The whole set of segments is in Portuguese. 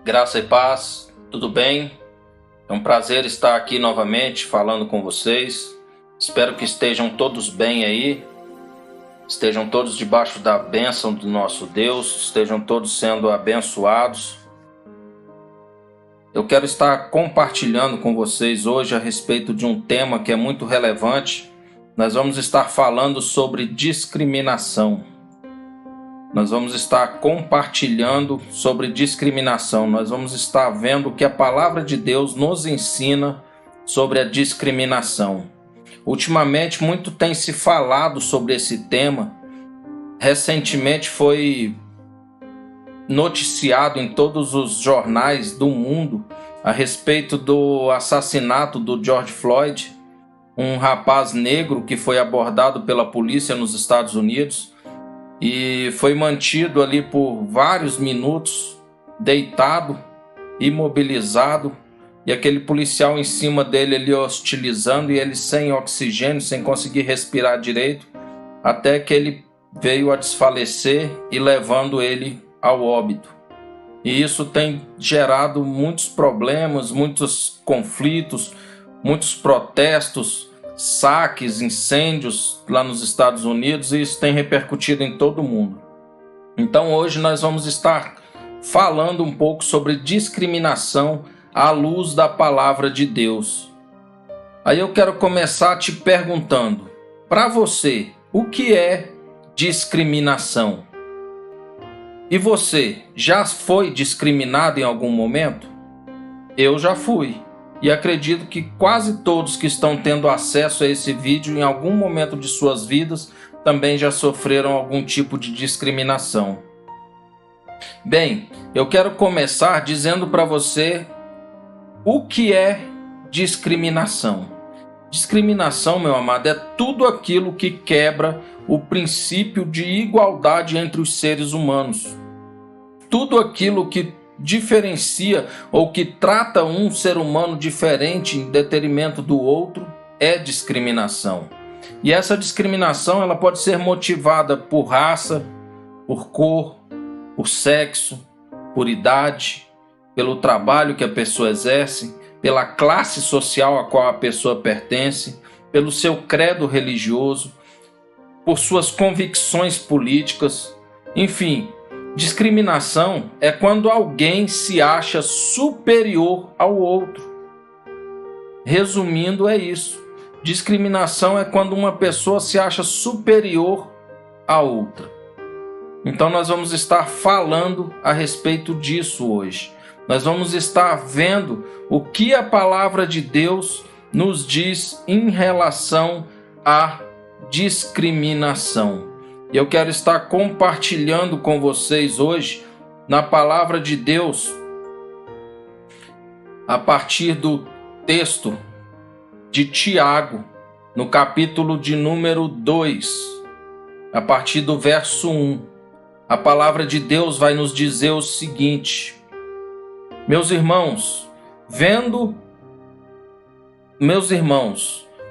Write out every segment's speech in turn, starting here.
Graça e paz, tudo bem? É um prazer estar aqui novamente falando com vocês. Espero que estejam todos bem aí, estejam todos debaixo da bênção do nosso Deus, estejam todos sendo abençoados. Eu quero estar compartilhando com vocês hoje a respeito de um tema que é muito relevante. Nós vamos estar falando sobre discriminação. Nós vamos estar compartilhando sobre discriminação. Nós vamos estar vendo o que a palavra de Deus nos ensina sobre a discriminação. Ultimamente, muito tem se falado sobre esse tema. Recentemente foi noticiado em todos os jornais do mundo a respeito do assassinato do George Floyd, um rapaz negro que foi abordado pela polícia nos Estados Unidos e foi mantido ali por vários minutos, deitado, imobilizado, e aquele policial em cima dele ali hostilizando, e ele sem oxigênio, sem conseguir respirar direito, até que ele veio a desfalecer e levando ele ao óbito. E isso tem gerado muitos problemas, muitos conflitos, muitos protestos, saques, incêndios lá nos Estados Unidos, e isso tem repercutido em todo o mundo. Então hoje nós vamos estar falando um pouco sobre discriminação à luz da palavra de Deus. Aí eu quero começar te perguntando, para você, o que é discriminação? E você, já foi discriminado em algum momento? Eu já fui. E acredito que quase todos que estão tendo acesso a esse vídeo em algum momento de suas vidas também já sofreram algum tipo de discriminação. Bem, eu quero começar dizendo para você o que é discriminação. Discriminação, meu amado, é tudo aquilo que quebra o princípio de igualdade entre os seres humanos. Tudo aquilo que diferencia ou que trata um ser humano diferente em detrimento do outro é discriminação. E essa discriminação ela pode ser motivada por raça, por cor, por sexo, por idade, pelo trabalho que a pessoa exerce, pela classe social a qual a pessoa pertence, pelo seu credo religioso, por suas convicções políticas, enfim. Discriminação é quando alguém se acha superior ao outro. Resumindo, é isso. Discriminação é quando uma pessoa se acha superior a outra. Então nós vamos estar falando a respeito disso hoje. Nós vamos estar vendo o que a palavra de Deus nos diz em relação à discriminação. E eu quero estar compartilhando com vocês hoje, na palavra de Deus, a partir do texto de Tiago, no capítulo de número 2, a partir do verso 1. A palavra de Deus vai nos dizer o seguinte: Meus irmãos,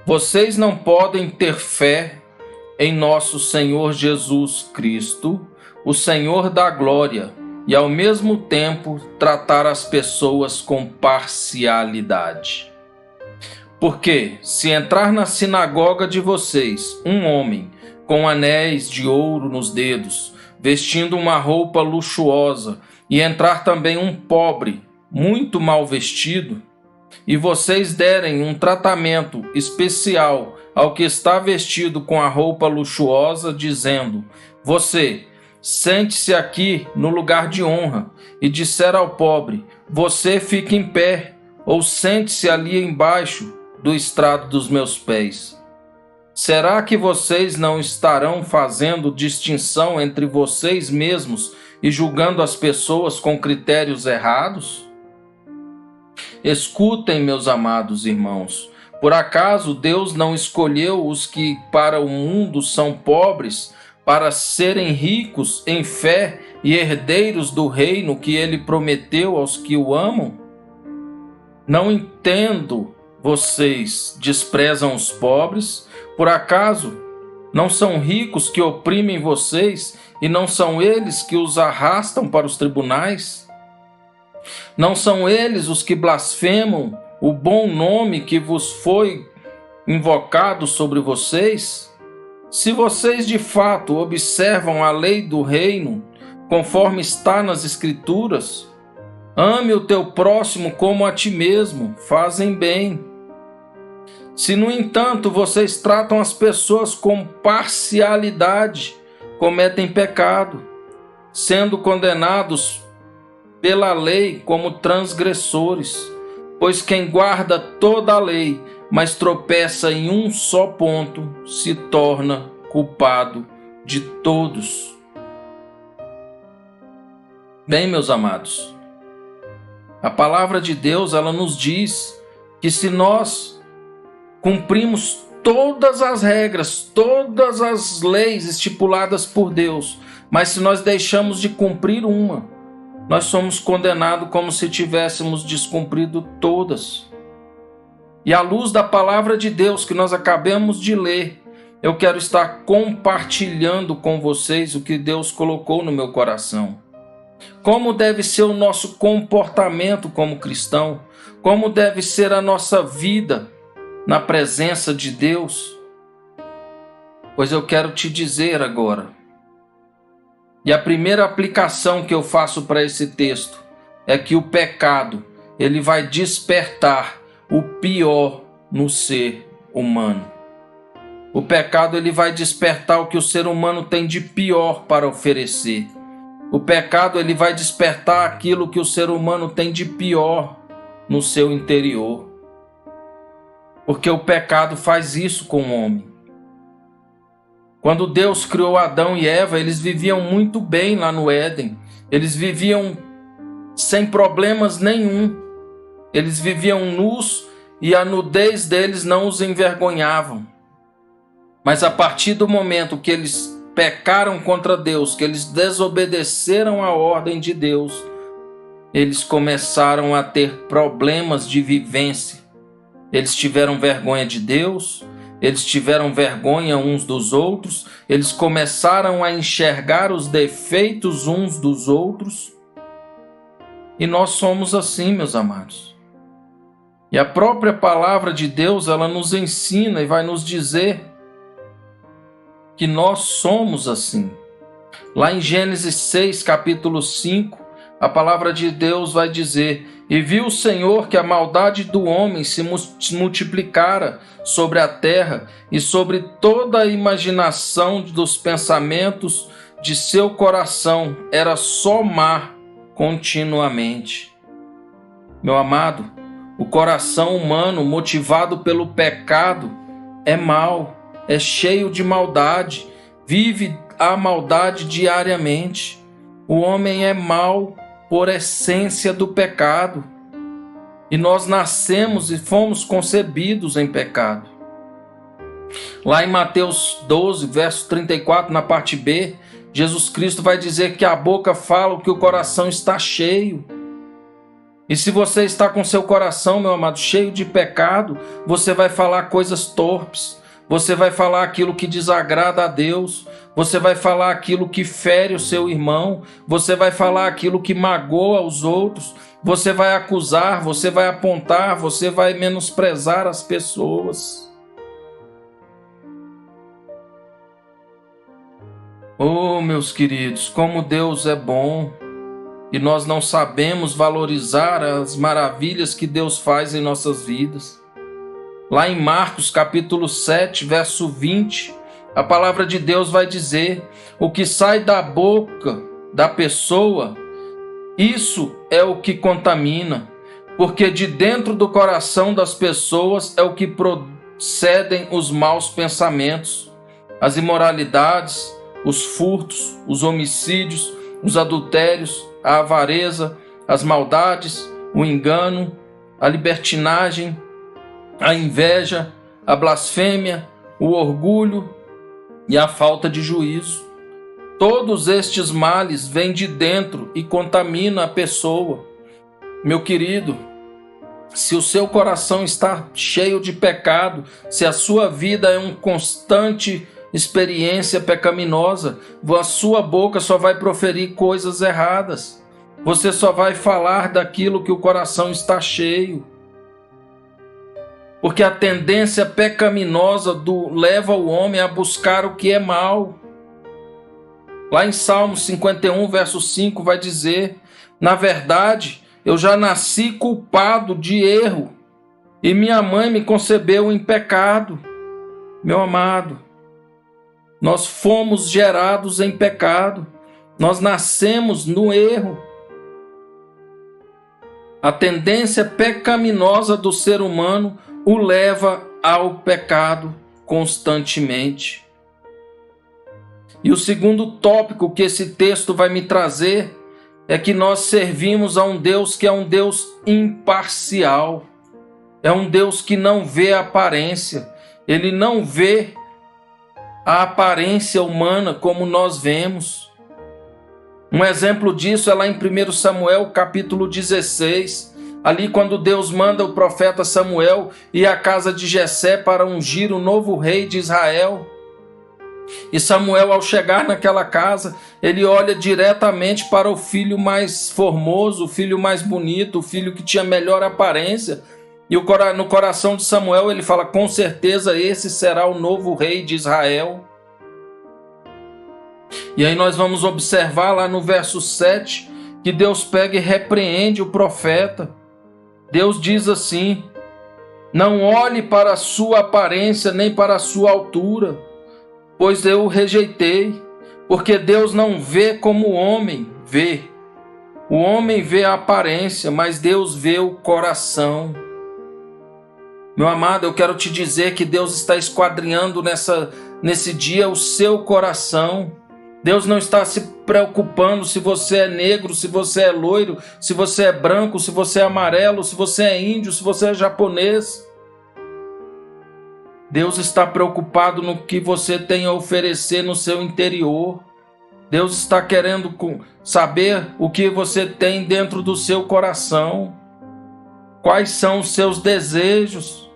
vocês não podem ter fé em nosso Senhor Jesus Cristo, o Senhor da glória, e ao mesmo tempo tratar as pessoas com parcialidade. Porque se entrar na sinagoga de vocês um homem com anéis de ouro nos dedos, vestindo uma roupa luxuosa, e entrar também um pobre, muito mal vestido, e vocês derem um tratamento especial ao que está vestido com a roupa luxuosa, dizendo: você, sente-se aqui no lugar de honra, e disser ao pobre: você fique em pé, ou sente-se ali embaixo do estrado dos meus pés. Será que vocês não estarão fazendo distinção entre vocês mesmos e julgando as pessoas com critérios errados? Escutem, meus amados irmãos. Por acaso Deus não escolheu os que para o mundo são pobres para serem ricos em fé e herdeiros do reino que ele prometeu aos que o amam? Não entendo, vocês desprezam os pobres? Por acaso não são ricos que oprimem vocês e não são eles que os arrastam para os tribunais? Não são eles os que blasfemam o bom nome que vos foi invocado sobre vocês? Se vocês de fato observam a lei do reino, conforme está nas Escrituras, ame o teu próximo como a ti mesmo, fazem bem. Se, no entanto, vocês tratam as pessoas com parcialidade, cometem pecado, sendo condenados pela lei como transgressores. Pois quem guarda toda a lei, mas tropeça em um só ponto, se torna culpado de todos. Bem, meus amados, a palavra de Deus, ela nos diz que se nós cumprimos todas as regras, todas as leis estipuladas por Deus, mas se nós deixamos de cumprir uma, nós somos condenados como se tivéssemos descumprido todas. E à luz da palavra de Deus que nós acabamos de ler, eu quero estar compartilhando com vocês o que Deus colocou no meu coração. Como deve ser o nosso comportamento como cristão? Como deve ser a nossa vida na presença de Deus? Pois eu quero te dizer agora. E a primeira aplicação que eu faço para esse texto é que o pecado, ele vai despertar o pior no ser humano. O pecado, ele vai despertar o que o ser humano tem de pior para oferecer. O pecado, ele vai despertar aquilo que o ser humano tem de pior no seu interior. Porque o pecado faz isso com o homem. Quando Deus criou Adão e Eva, eles viviam muito bem lá no Éden. Eles viviam sem problemas nenhum. Eles viviam nus e a nudez deles não os envergonhavam. Mas a partir do momento que eles pecaram contra Deus, que eles desobedeceram a ordem de Deus, eles começaram a ter problemas de vivência. Eles tiveram vergonha de Deus, eles tiveram vergonha uns dos outros, eles começaram a enxergar os defeitos uns dos outros. E nós somos assim, meus amados. E a própria palavra de Deus, ela nos ensina e vai nos dizer que nós somos assim. Lá em Gênesis 6, capítulo 5, a palavra de Deus vai dizer: e viu o Senhor que a maldade do homem se multiplicara sobre a terra e sobre toda a imaginação dos pensamentos de seu coração era só má continuamente. Meu amado, o coração humano motivado pelo pecado é mau, é cheio de maldade, vive a maldade diariamente. O homem é mau por essência do pecado. E nós nascemos e fomos concebidos em pecado. Lá em Mateus 12, verso 34, na parte B, Jesus Cristo vai dizer que a boca fala o que o coração está cheio. E se você está com seu coração, meu amado, cheio de pecado, você vai falar coisas torpes. Você vai falar aquilo que desagrada a Deus. Você vai falar aquilo que fere o seu irmão. Você vai falar aquilo que magoa os outros. Você vai acusar, você vai apontar, você vai menosprezar as pessoas. Oh, meus queridos, como Deus é bom. E nós não sabemos valorizar as maravilhas que Deus faz em nossas vidas. Lá em Marcos capítulo 7, verso 20, a palavra de Deus vai dizer: o que sai da boca da pessoa, isso é o que contamina, porque de dentro do coração das pessoas é o que procedem os maus pensamentos, as imoralidades, os furtos, os homicídios, os adultérios, a avareza, as maldades, o engano, a libertinagem, a inveja, a blasfêmia, o orgulho e a falta de juízo. Todos estes males vêm de dentro e contaminam a pessoa. Meu querido, se o seu coração está cheio de pecado, se a sua vida é uma constante experiência pecaminosa, a sua boca só vai proferir coisas erradas. Você só vai falar daquilo que o coração está cheio. Porque a tendência pecaminosa leva o homem a buscar o que é mal. Lá em Salmos 51, verso 5, vai dizer: na verdade, eu já nasci culpado de erro, e minha mãe me concebeu em pecado. Meu amado, nós fomos gerados em pecado, nós nascemos no erro. A tendência pecaminosa do ser humano o leva ao pecado constantemente. E o segundo tópico que esse texto vai me trazer é que nós servimos a um Deus que é um Deus imparcial. É um Deus que não vê a aparência. Ele não vê a aparência humana como nós vemos. Um exemplo disso é lá em 1 Samuel, capítulo 16. Ali quando Deus manda o profeta Samuel ir à casa de Jessé para ungir o novo rei de Israel. E Samuel, ao chegar naquela casa, ele olha diretamente para o filho mais formoso, o filho mais bonito, o filho que tinha melhor aparência. E no coração de Samuel ele fala: com certeza esse será o novo rei de Israel. E aí nós vamos observar lá no verso 7 que Deus pega e repreende o profeta. Deus diz assim: não olhe para a sua aparência nem para a sua altura, pois eu o rejeitei, porque Deus não vê como o homem vê. O homem vê a aparência, mas Deus vê o coração. Meu amado, eu quero te dizer que Deus está esquadrinhando nesse dia o seu coração. Deus não está se preocupando se você é negro, se você é loiro, se você é branco, se você é amarelo, se você é índio, se você é japonês. Deus está preocupado no que você tem a oferecer no seu interior. Deus está querendo saber o que você tem dentro do seu coração. Quais são os seus desejos?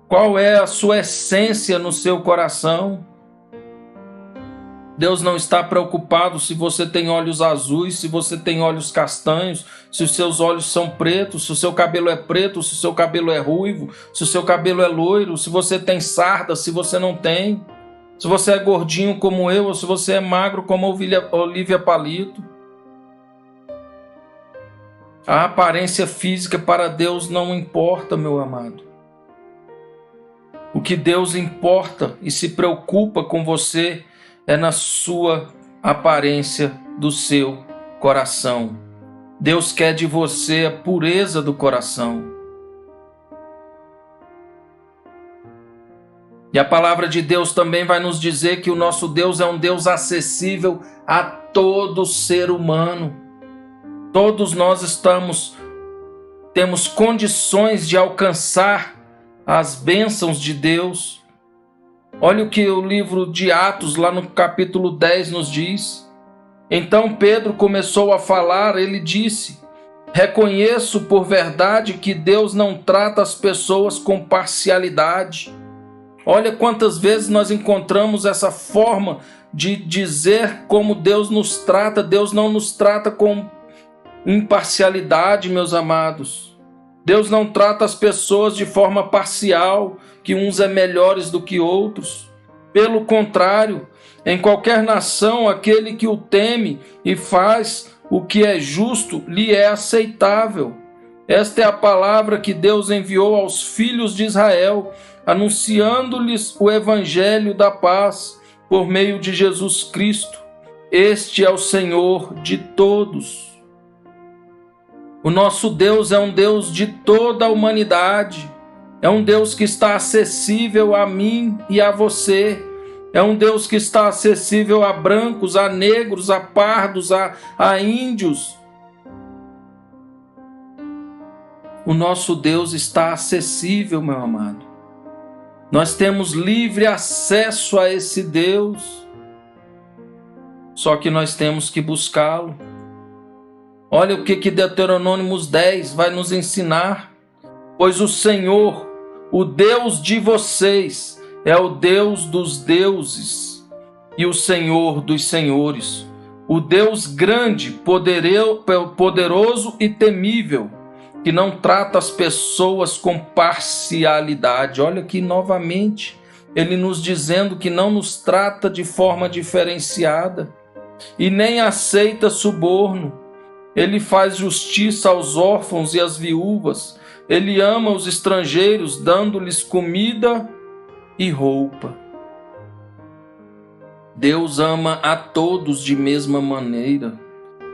Qual é a sua essência no seu coração? Deus não está preocupado se você tem olhos azuis, se você tem olhos castanhos, se os seus olhos são pretos, se o seu cabelo é preto, se o seu cabelo é ruivo, se o seu cabelo é loiro, se você tem sarda, se você não tem, se você é gordinho como eu ou se você é magro como Olívia Palito. A aparência física para Deus não importa, meu amado. O que Deus importa e se preocupa com você é na sua aparência do seu coração. Deus quer de você a pureza do coração. E a palavra de Deus também vai nos dizer que o nosso Deus é um Deus acessível a todo ser humano. Todos nós temos condições de alcançar as bênçãos de Deus. Olha o que o livro de Atos, lá no capítulo 10, nos diz. Então Pedro começou a falar, ele disse: reconheço por verdade que Deus não trata as pessoas com parcialidade. Olha quantas vezes nós encontramos essa forma de dizer como Deus nos trata. Deus não nos trata com imparcialidade, meus amados. Deus não trata as pessoas de forma parcial, que uns é melhores do que outros. Pelo contrário, em qualquer nação, aquele que o teme e faz o que é justo, lhe é aceitável. Esta é a palavra que Deus enviou aos filhos de Israel, anunciando-lhes o evangelho da paz por meio de Jesus Cristo. Este é o Senhor de todos. O nosso Deus é um Deus de toda a humanidade. É um Deus que está acessível a mim e a você. É um Deus que está acessível a brancos, a negros, a pardos, a índios. O nosso Deus está acessível, meu amado. Nós temos livre acesso a esse Deus. Só que nós temos que buscá-lo. Olha o que Deuteronômio 10 vai nos ensinar. Pois o Senhor, o Deus de vocês, é o Deus dos deuses e o Senhor dos senhores, O Deus grande, poderoso e temível, que não trata as pessoas com parcialidade. Olha aqui novamente, ele nos dizendo que não nos trata de forma diferenciada e nem aceita suborno. Ele faz justiça aos órfãos e às viúvas. Ele ama os estrangeiros, dando-lhes comida e roupa. Deus ama a todos de mesma maneira.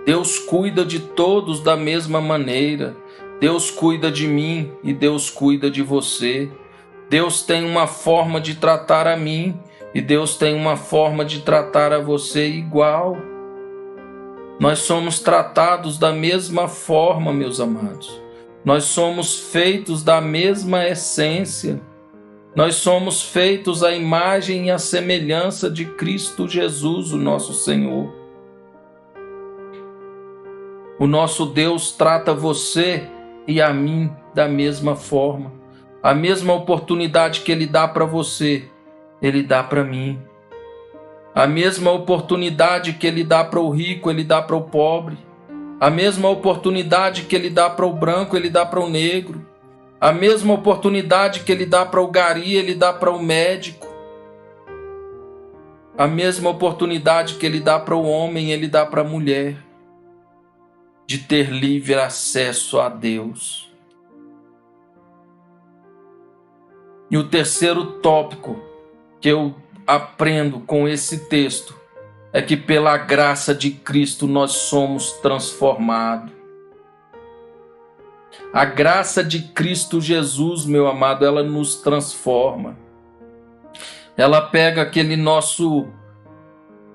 Deus cuida de todos da mesma maneira. Deus cuida de mim e Deus cuida de você. Deus tem uma forma de tratar a mim e Deus tem uma forma de tratar a você igual. Nós somos tratados da mesma forma, meus amados. Nós somos feitos da mesma essência. Nós somos feitos à imagem e à semelhança de Cristo Jesus, o nosso Senhor. O nosso Deus trata você e a mim da mesma forma. A mesma oportunidade que Ele dá para você, Ele dá para mim. A mesma oportunidade que Ele dá para o rico, Ele dá para o pobre. A mesma oportunidade que Ele dá para o branco, Ele dá para o negro. A mesma oportunidade que Ele dá para o gari, Ele dá para o médico. A mesma oportunidade que Ele dá para o homem, Ele dá para a mulher. De ter livre acesso a Deus. E o terceiro tópico que eu aprendo com esse texto é que pela graça de Cristo nós somos transformados. A graça de Cristo Jesus, meu amado, ela nos transforma. Ela pega aquele nosso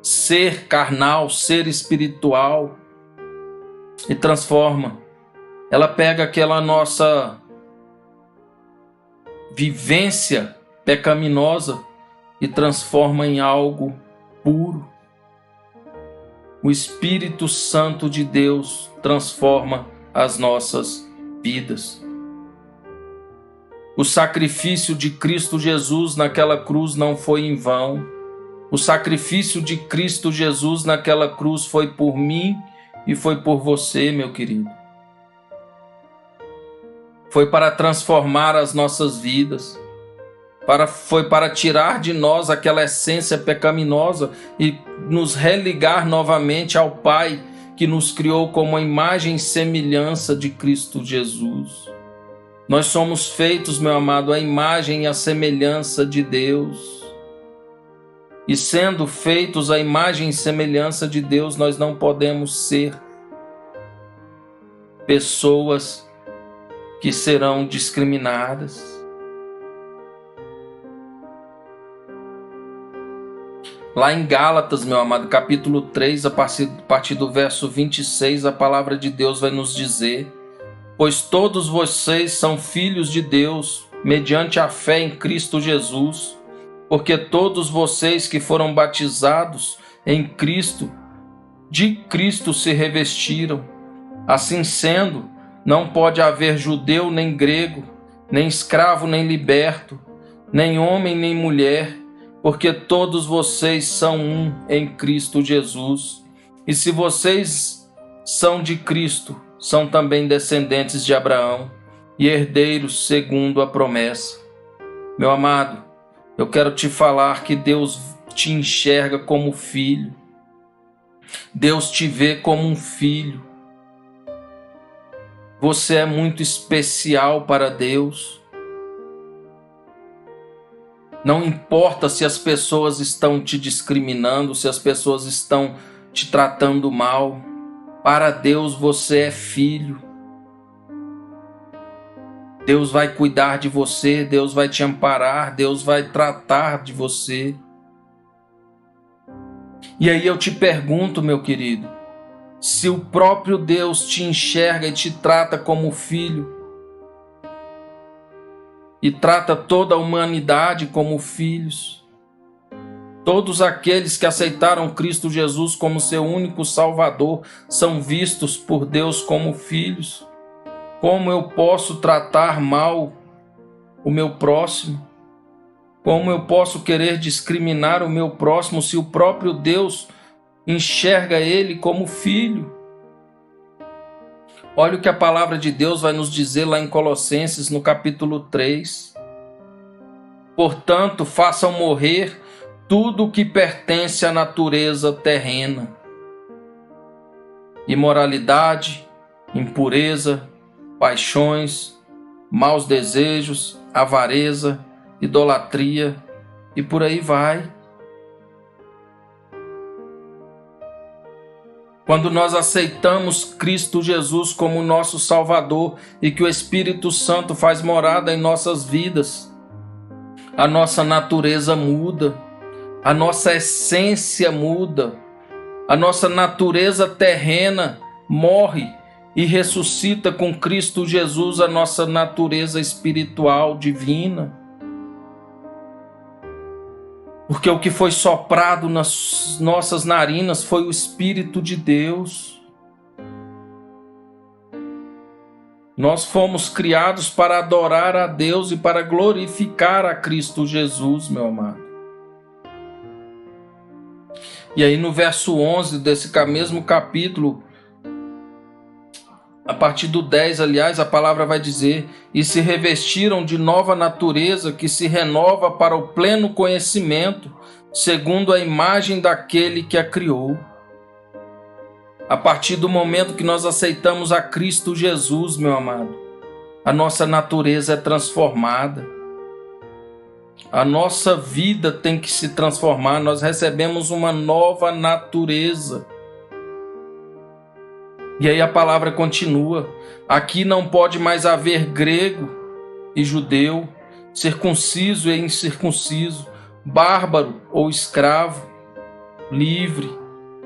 ser carnal, ser espiritual e transforma. Ela pega aquela nossa vivência pecaminosa e transforma em algo puro. O Espírito Santo de Deus transforma as nossas vidas. O sacrifício de Cristo Jesus naquela cruz não foi em vão. O sacrifício de Cristo Jesus naquela cruz foi por mim e foi por você, meu querido. Foi para transformar as nossas vidas. Foi para tirar de nós aquela essência pecaminosa e nos religar novamente ao Pai que nos criou como a imagem e semelhança de Cristo Jesus. Nós somos feitos, meu amado, à imagem e à semelhança de Deus. E sendo feitos à imagem e semelhança de Deus, nós não podemos ser pessoas que serão discriminadas. Lá em Gálatas, meu amado, capítulo 3, a partir do verso 26, a palavra de Deus vai nos dizer: pois todos vocês são filhos de Deus, mediante a fé em Cristo Jesus, porque todos vocês que foram batizados em Cristo, de Cristo se revestiram. Assim sendo, não pode haver judeu nem grego, nem escravo nem liberto, nem homem nem mulher, porque todos vocês são um em Cristo Jesus. E se vocês são de Cristo, são também descendentes de Abraão e herdeiros segundo a promessa. Meu amado, eu quero te falar que Deus te enxerga como filho. Deus te vê como um filho. Você é muito especial para Deus. Não importa se as pessoas estão te discriminando, se as pessoas estão te tratando mal. Para Deus você é filho. Deus vai cuidar de você, Deus vai te amparar, Deus vai tratar de você. E aí eu te pergunto, meu querido, se o próprio Deus te enxerga e te trata como filho, e trata toda a humanidade como filhos, todos aqueles que aceitaram Cristo Jesus como seu único Salvador são vistos por Deus como filhos. Como eu posso tratar mal o meu próximo? Como eu posso querer discriminar o meu próximo se o próprio Deus enxerga ele como filho. Olha o que a palavra de Deus vai nos dizer lá em Colossenses, no capítulo 3. Portanto, façam morrer tudo o que pertence à natureza terrena: imoralidade, impureza, paixões, maus desejos, avareza, idolatria e por aí vai. Quando nós aceitamos Cristo Jesus como nosso Salvador e que o Espírito Santo faz morada em nossas vidas, a nossa natureza muda, a nossa essência muda, a nossa natureza terrena morre e ressuscita com Cristo Jesus a nossa natureza espiritual divina. Porque o que foi soprado nas nossas narinas foi o Espírito de Deus. Nós fomos criados para adorar a Deus e para glorificar a Cristo Jesus, meu amado. E aí no verso 11 desse mesmo capítulo, a partir do 10, aliás, a palavra vai dizer: e se revestiram de nova natureza que se renova para o pleno conhecimento, segundo a imagem daquele que a criou. A partir do momento que nós aceitamos a Cristo Jesus, meu amado, a nossa natureza é transformada. A nossa vida tem que se transformar, nós recebemos uma nova natureza. E aí a palavra continua: aqui não pode mais haver grego e judeu, circunciso e incircunciso, bárbaro ou escravo, livre,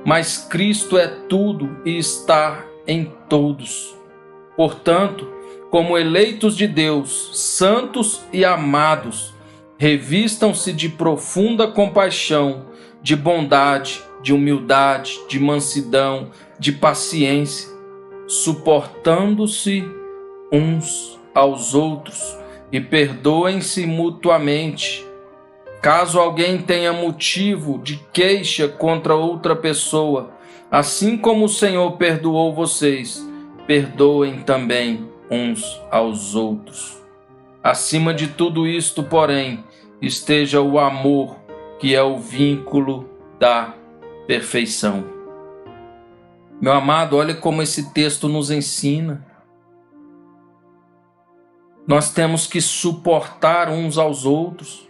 mas Cristo é tudo e está em todos. Portanto, como eleitos de Deus, santos e amados, revistam-se de profunda compaixão, de bondade, de humildade, de mansidão, de paciência, suportando-se uns aos outros e perdoem-se mutuamente. Caso alguém tenha motivo de queixa contra outra pessoa, assim como o Senhor perdoou vocês, perdoem também uns aos outros. Acima de tudo isto, porém, esteja o amor, que é o vínculo da perfeição. Meu amado, olha como esse texto nos ensina. Nós temos que suportar uns aos outros.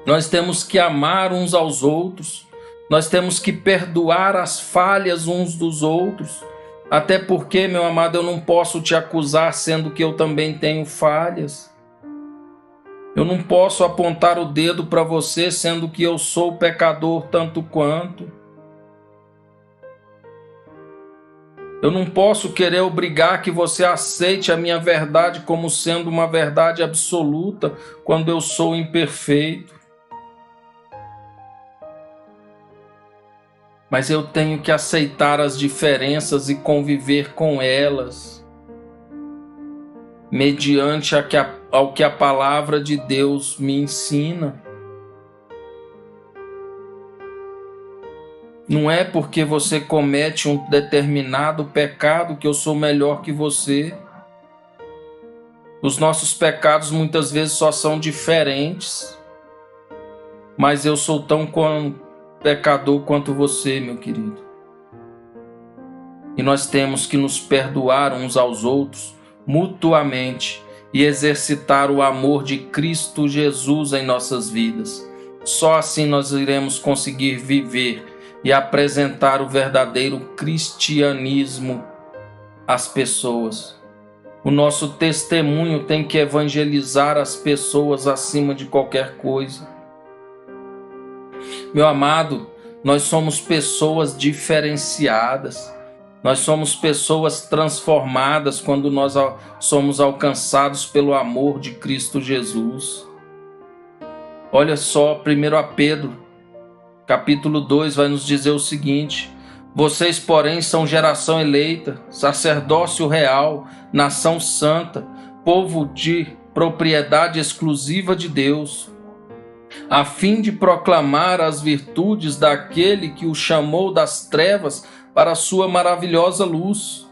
Nós temos que amar uns aos outros. Nós temos que perdoar as falhas uns dos outros. Até porque, meu amado, eu não posso te acusar sendo que eu também tenho falhas. Eu não posso apontar o dedo para você sendo que eu sou pecador tanto quanto. Eu não posso querer obrigar que você aceite a minha verdade como sendo uma verdade absoluta quando eu sou imperfeito. Mas eu tenho que aceitar as diferenças e conviver com elas, mediante ao que a palavra de Deus me ensina. Não é porque você comete um determinado pecado que eu sou melhor que você. Os nossos pecados muitas vezes só são diferentes, mas eu sou tão pecador quanto você, meu querido. E nós temos que nos perdoar uns aos outros mutuamente e exercitar o amor de Cristo Jesus em nossas vidas. Só assim nós iremos conseguir viver e apresentar o verdadeiro cristianismo às pessoas. O nosso testemunho tem que evangelizar as pessoas acima de qualquer coisa. Meu amado, nós somos pessoas diferenciadas. Nós somos pessoas transformadas quando nós somos alcançados pelo amor de Cristo Jesus. Olha só, 1 Pedro, capítulo 2, vai nos dizer o seguinte: vocês, porém, são geração eleita, sacerdócio real, nação santa, povo de propriedade exclusiva de Deus, a fim de proclamar as virtudes daquele que o chamou das trevas para a sua maravilhosa luz.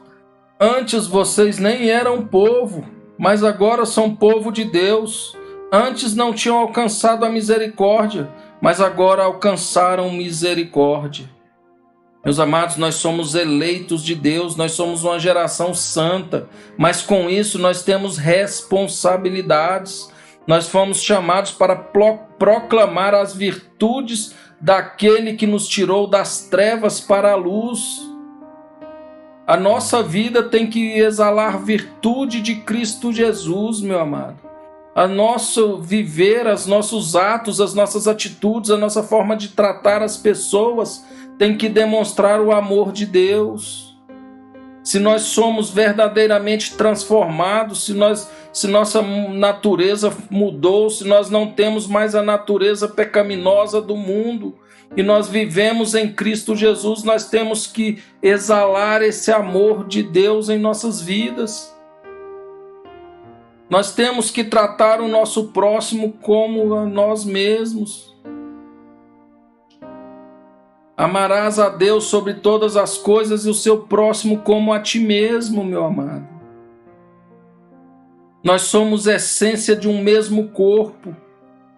Antes vocês nem eram povo, mas agora são povo de Deus. Antes não tinham alcançado a misericórdia, mas agora alcançaram misericórdia. Meus amados, nós somos eleitos de Deus, nós somos uma geração santa, mas com isso nós temos responsabilidades. Nós fomos chamados para proclamar as virtudes daquele que nos tirou das trevas para a luz. A nossa vida tem que exalar virtude de Cristo Jesus, meu amado. A nosso viver, os nossos atos, as nossas atitudes, a nossa forma de tratar as pessoas tem que demonstrar o amor de Deus. Se nós somos verdadeiramente transformados, se nossa natureza mudou, se nós não temos mais a natureza pecaminosa do mundo e nós vivemos em Cristo Jesus, nós temos que exalar esse amor de Deus em nossas vidas. Nós temos que tratar o nosso próximo como a nós mesmos. Amarás a Deus sobre todas as coisas e o seu próximo como a ti mesmo, meu amado. Nós somos essência de um mesmo corpo.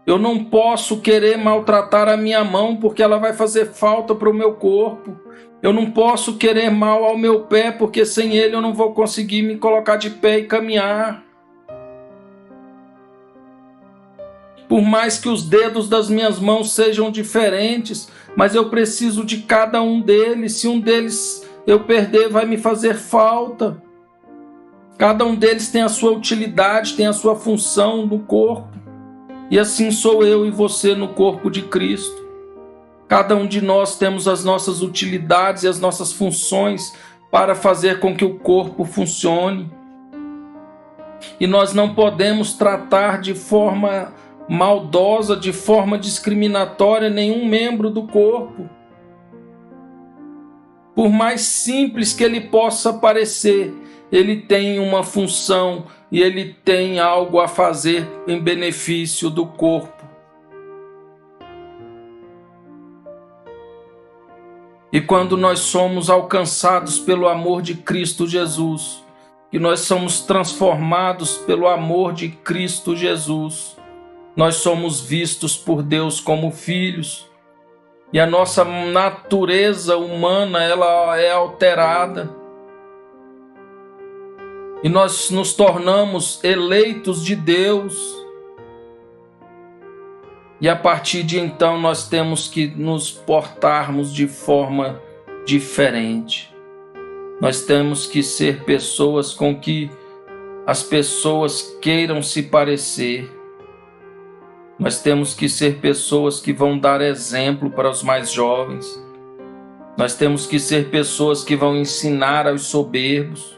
Eu não posso querer maltratar a minha mão porque ela vai fazer falta para o meu corpo. Eu não posso querer mal ao meu pé porque sem ele eu não vou conseguir me colocar de pé e caminhar. Por mais que os dedos das minhas mãos sejam diferentes, mas eu preciso de cada um deles. Se um deles eu perder, vai me fazer falta. Cada um deles tem a sua utilidade, tem a sua função no corpo. E assim sou eu e você no corpo de Cristo. Cada um de nós temos as nossas utilidades e as nossas funções para fazer com que o corpo funcione. E nós não podemos tratar de forma maldosa, de forma discriminatória, nenhum membro do corpo. Por mais simples que ele possa parecer, ele tem uma função e ele tem algo a fazer em benefício do corpo. E quando nós somos alcançados pelo amor de Cristo Jesus, que nós somos transformados pelo amor de Cristo Jesus, nós somos vistos por Deus como filhos, e a nossa natureza humana ela é alterada, e nós nos tornamos eleitos de Deus, e a partir de então nós temos que nos portarmos de forma diferente. Nós temos que ser pessoas com que as pessoas queiram se parecer. Nós temos que ser pessoas que vão dar exemplo para os mais jovens. Nós temos que ser pessoas que vão ensinar aos soberbos.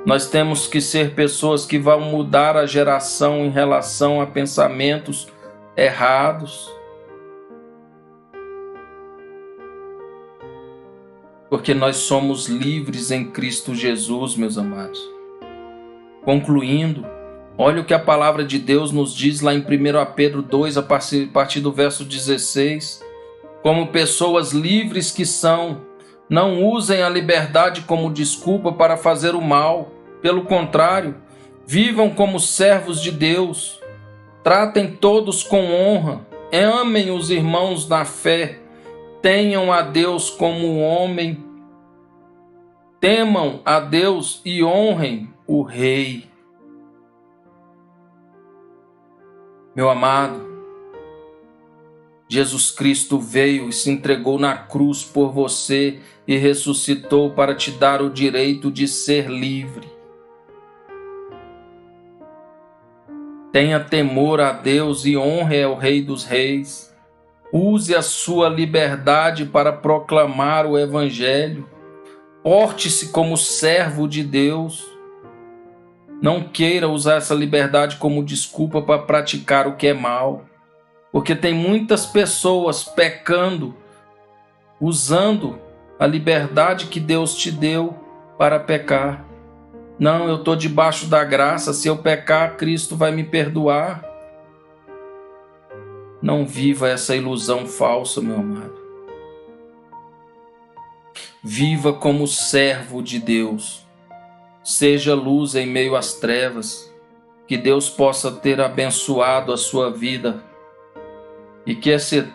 Nós temos que ser pessoas que vão mudar a geração em relação a pensamentos errados. Porque nós somos livres em Cristo Jesus, meus amados. Concluindo, olha o que a palavra de Deus nos diz lá em 1 Pedro 2, a partir do verso 16. Como pessoas livres que são, não usem a liberdade como desculpa para fazer o mal. Pelo contrário, vivam como servos de Deus. Tratem todos com honra. Amem os irmãos na fé. Tenham a Deus como homem. Temam a Deus e honrem o Rei. Meu amado, Jesus Cristo veio e se entregou na cruz por você e ressuscitou para te dar o direito de ser livre. Tenha temor a Deus e honre ao Rei dos Reis. Use a sua liberdade para proclamar o Evangelho. Porte-se como servo de Deus. Não queira usar essa liberdade como desculpa para praticar o que é mal. Porque tem muitas pessoas pecando, usando a liberdade que Deus te deu para pecar. Não, eu estou debaixo da graça, se eu pecar, Cristo vai me perdoar. Não viva essa ilusão falsa, meu amado. Viva como servo de Deus. Seja luz em meio às trevas. Que Deus possa ter abençoado a sua vida e que essa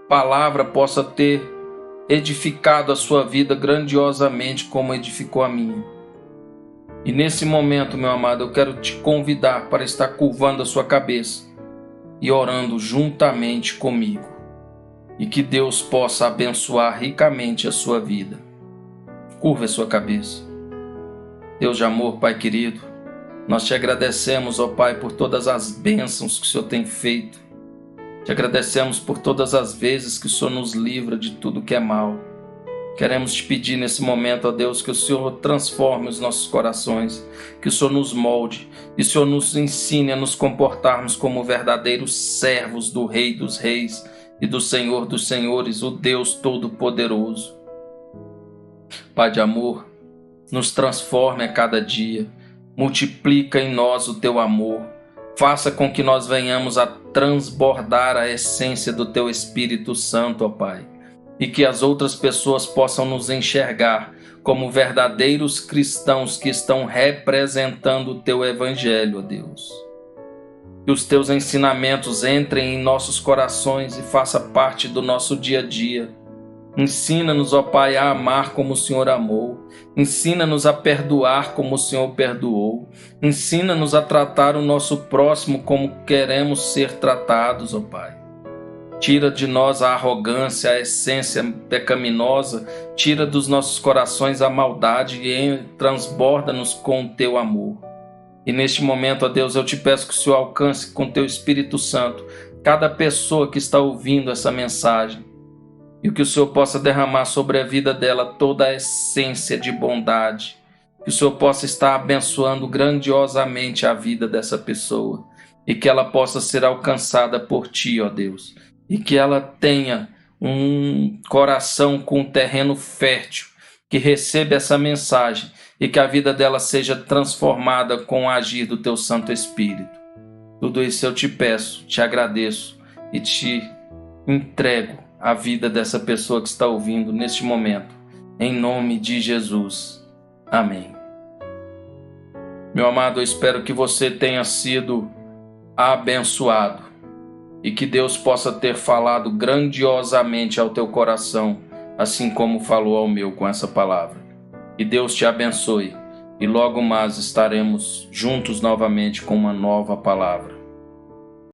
palavra possa ter edificado a sua vida grandiosamente como edificou a minha. E nesse momento, meu amado, eu quero te convidar para estar curvando a sua cabeça e orando juntamente comigo. E que Deus possa abençoar ricamente a sua vida. Curva a sua cabeça. Deus de amor, Pai querido, nós te agradecemos, ó Pai, por todas as bênçãos que o Senhor tem feito. Te agradecemos por todas as vezes que o Senhor nos livra de tudo que é mal. Queremos te pedir nesse momento, ó Deus, que o Senhor transforme os nossos corações, que o Senhor nos molde e o Senhor nos ensine a nos comportarmos como verdadeiros servos do Rei dos Reis e do Senhor dos Senhores, o Deus Todo-Poderoso. Pai de amor, nos transforme a cada dia, multiplica em nós o teu amor, faça com que nós venhamos a transbordar a essência do teu Espírito Santo, ó Pai, e que as outras pessoas possam nos enxergar como verdadeiros cristãos que estão representando o teu Evangelho, ó Deus. Que os teus ensinamentos entrem em nossos corações e faça parte do nosso dia a dia. Ensina-nos, ó Pai, a amar como o Senhor amou. Ensina-nos a perdoar como o Senhor perdoou. Ensina-nos a tratar o nosso próximo como queremos ser tratados, ó Pai. Tira de nós a arrogância, a essência pecaminosa. Tira dos nossos corações a maldade e transborda-nos com o teu amor. E neste momento, ó Deus, eu te peço que o Senhor alcance com o teu Espírito Santo cada pessoa que está ouvindo essa mensagem. E que o Senhor possa derramar sobre a vida dela toda a essência de bondade. Que o Senhor possa estar abençoando grandiosamente a vida dessa pessoa. E que ela possa ser alcançada por Ti, ó Deus. E que ela tenha um coração com terreno fértil. Que receba essa mensagem. E que a vida dela seja transformada com o agir do Teu Santo Espírito. Tudo isso eu te peço, te agradeço e te entrego a vida dessa pessoa que está ouvindo neste momento, em nome de Jesus. Amém. Meu amado, eu espero que você tenha sido abençoado e que Deus possa ter falado grandiosamente ao teu coração, assim como falou ao meu com essa palavra. Que Deus te abençoe e logo mais estaremos juntos novamente com uma nova palavra.